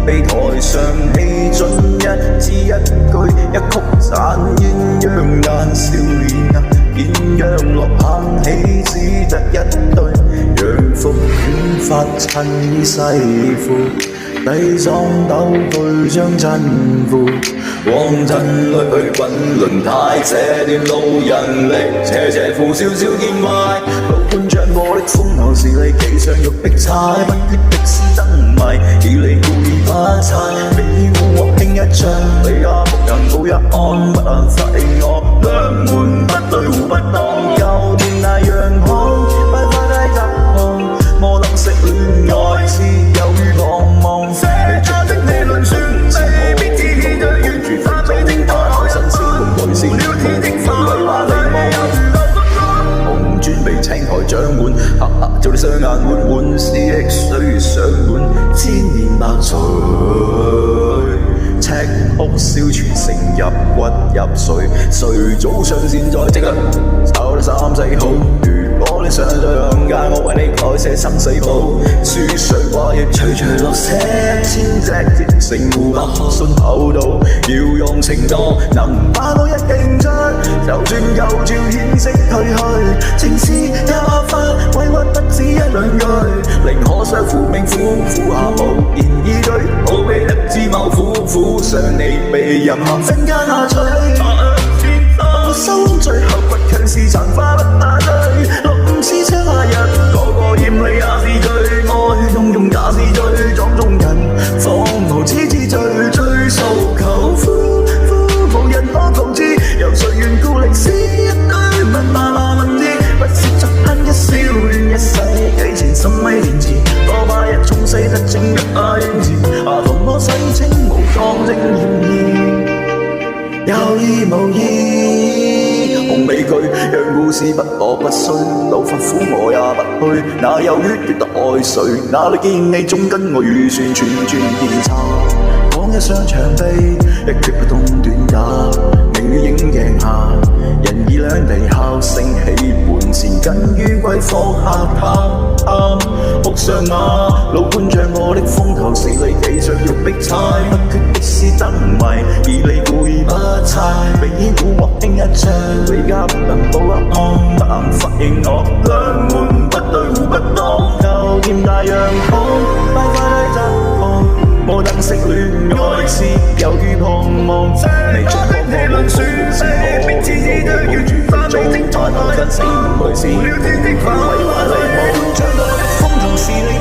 被台上戲盡一字一句一曲斬鴛鴦眼少年啊，見陽落棒起只得一對，洋服捲髮襯衣西褲。低裝斗具將陣負，往陣裏去滾輪胎，這段路人力斜扶少少見壞，路伴着我的風流是你騎上玉璧踩，不缺的是燈謎，以你故意不猜，比我獲輕一槍，你家僕人無一安，不能發現我兩門不對互不當，舊店那樣好，快快低集行，我能食戀愛自由如茫茫。青苔長滿，哈哈！做你雙眼滿滿是億歲上滿，千年百歲，赤哭燒傳承入骨入髓，誰早上善在即刻炒得三四好。如果你想再兩屆，我為你改寫生死簿，書上掛葉徐徐落寫，千隻結成湖百信厚道，要用情多能把我一勁出，就算舊照掩飾褪去，情絲也爆發，委屈不止一兩句，寧可相負命苦苦下無言以對，好比得知某苦苦上你被任行分間下墜。我心最後倔強是殘花不打碎，六次窗下人，個個厭你也是罪，愛中也是罪，莊中人放無此之罪，追訴求苦無人可告知，由誰緣故歷史一堆問問問知，不是昨恨一笑亂一世紀前十米年前，多把一種死得正若那英字，同我洗清無當正嫌疑。有意無意，紅美句讓故事不破不碎，老佛苦我也不去，哪有血緣得愛誰？哪裏見你總跟我預算串串檢查，講一雙長臂，一決不懂短也，明於影鏡下，人以兩地孝，升起門前近於歸放下他，屋上馬老伴着我的風頭是你騎着玉璧踩，不缺的是燈謎，以你故意不猜，比古惑輕一槍，你家不能保一安，不能發現我兩門不對互不當，舊店那樣好，快快低集行，我等識戀愛是猶如彷徨，你觸過我無數次可別自己對住非做，但我真醒來是苦為壞禮望，將來的風頭是你。